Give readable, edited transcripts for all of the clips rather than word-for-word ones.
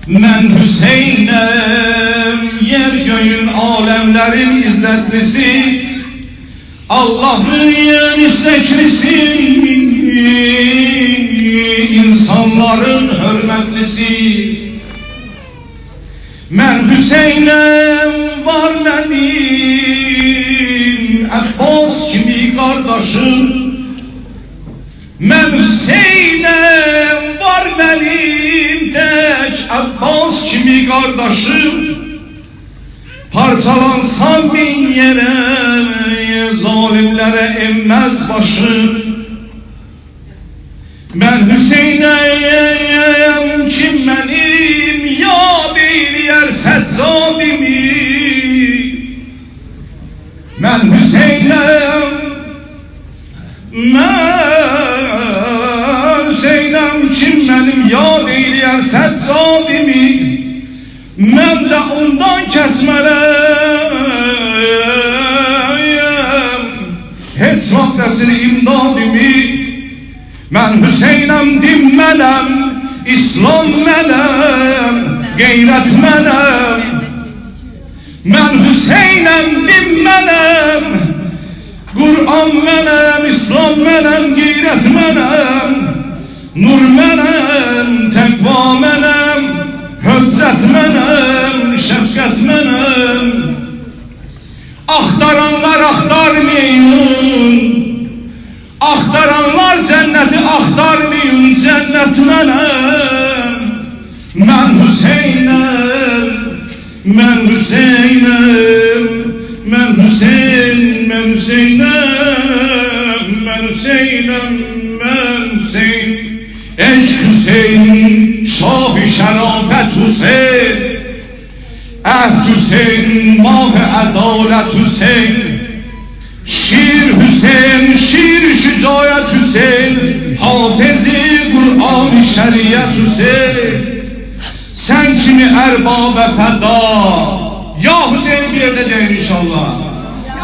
Ben Hüseyin'im, yer göğün alemlerin izzetlisi, Allah'ın yeni seçlisi, insanların hürmetlisi. Ben Hüseyin'im, var benim Abbas kimi kardeşim. Ben Hüseyin'im, var benim tek Abbas kimi kardeşim. Parçalansam bin yere, zalimlere emmez başım. Ben Hüseyin'im, kim benim yad eyleyər səccadimi. Ben Hüseyin'im, kim benim yad eyleyər səccadimi. Mən də ondan kəsmələyəm heç vaxt əsir imdadimi. Mən Hüseynəm, dinmələm, İslam mənəm, qeyrət mənəm. Mən Hüseynəm, dinmələm, Qur'an mənəm, İslam mənəm, qeyrət mənəm. Nur mənəm, təqva mənəm, hüccət mənəm, şəfqət mənəm. Axtaranlar axtarmayın, axtaranlar cənnəti axtarmayın, cənnət mənəm. Mən Hüseynəm, mən Hüseynəm, mən Hüseyn, mən Hüseynəm, mən Hüseynəm, mən Hüseyn. Eşq Hüseyn, şah-ı şərafət Hüseyn, əhd Hüseyn, mah-ı ədalət Hüseyn. Şir Hüseyn, şir şücayət Hüseyn, hafezi Kur'an-ı şəriyət Hüseyn. Sen kimi ərbabə fəda, ya Hüseyin bir yerde deyir inşallah.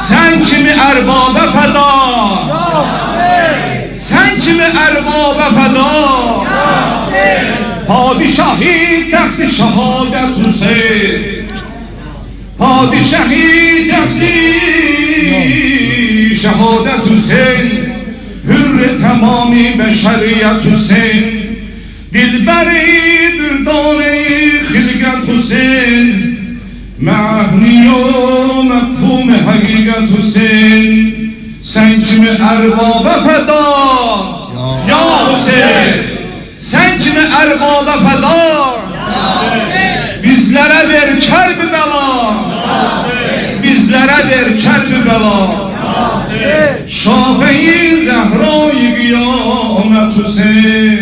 Sen kimi ərbabə fəda, sen kimi ərbabə fəda. Padişahi təxti şəhadət Hüseyin, padişahi təxti şəhadət Hüseyin. Hürr-i təmami bəşəriyyət Hüseyin, dilbəri dürdane-i xilqət Hüseyin. Məhni o məfhum-i həqiqət Hüseyin. Sen kimi ərbabə fəda, ya Hüseyin. Sen kimi ərbabə fəda, bizlərə ver kərb-i bəla, bizlərə ver kərb-i bəla. Şafii Zəhra-i qiyamət Hüseyin,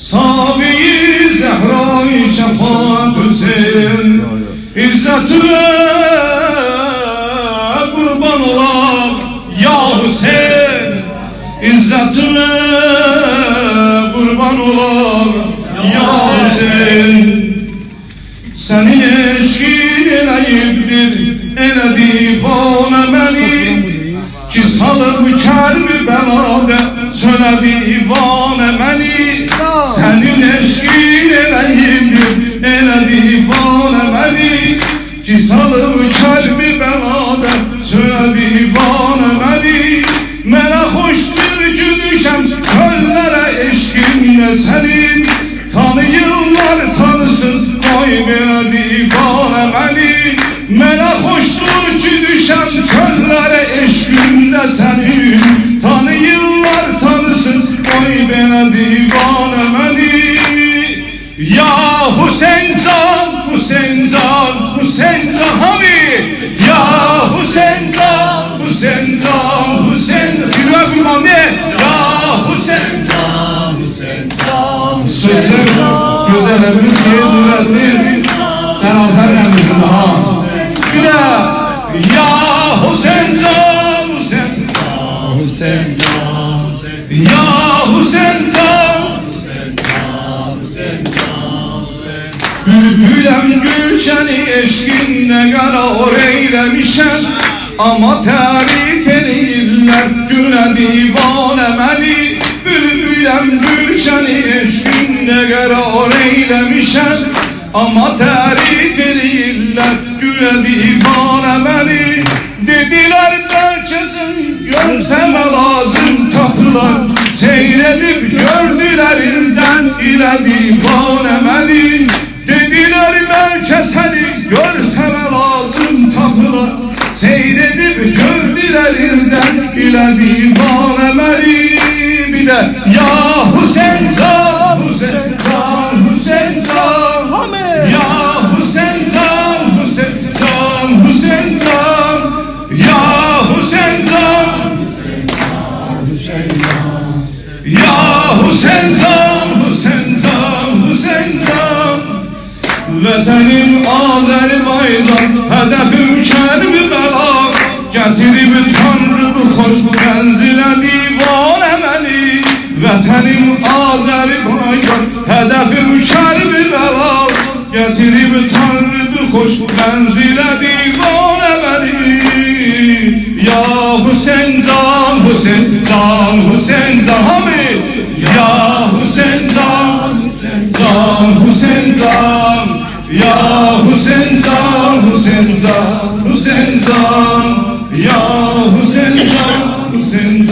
Sabi-i Zəhra-i şəfaət Hüseyin. İzzətünə qurban olam, ya Hüseyin. İzzətünə qurban olam, ya Hüseyin. Sənin eşqin eləyibdir, elə divanə məni, ki salıb kərb-i bəladə sölə divanə məni. Sənin eşqin eləyibdir, elə divanə məni, ki salıb kərb-i bəladə sölə divanə məni. Mənə xoşdur ki düşəm çöllərə eşqinlə sənin, tanıyırlar tanısın qoy belə divanə məni. Mənə xoşdur ki düşəm çöllərə eşqinlə sənin, tanıyırlar tanısın qoy belə divanə məni. Ya Hüseyn can, Hüseyn can, Hüseyn can hami. Ya Hüseyn can, Hüseyn can, Hüseyn Gülüve kurban de. Ya Hüseyn can, Hüseyn can. Sözler güzel hepimiz şehir nurettir. Beraber emrimizin daha. Bir de ya Hüseyn can, Hüseyn can, Hüseyn can. Ya Hüseyn can, Hüseyn can, Hüseyn can. Bülbülem gülşeni eşkinle qarar eylemişem, ama tarif edirlər gülə divanə məni. Bülbülem gülşeni eşkinle qarar eylemişem, Ama terif edirlər gülə divane məni. Dediler merkezin görseme lazım tapılar. Seyredip gördülerinden ile divane məni. Dediler merkezini görseme lazım tapılar. Seyredip gördülerinden ile divane məni. Bir de ya Hüseyin Can, Hüseyin Can, Hüseyin Can. Ya Hüseyin Can, Hüseyin Can, Hüseyin Can. Ya Hüseyin Can, ya Hüseyin Can, Hüseyin Can, Hüseyin Can. Vətənim Azərbaycan, hədəfim Kərbəla. Gətirib Tanrı xoş mənzilə divane məni. Vətənim Azərbaycan, hədəfim Kərbəla. Gətirib Tanrı xoş mənzilə divane məni. Ya Hüseyin Can, Hüseyin Can, Hüseyin Can. Hamid. Ya Hüseyin Can, Can, Hüseyin Can. Ya Hüseyin Can, Hüseyin Can, Hüseyin Can. Ya Hüseyin Can, Hüseyin Can.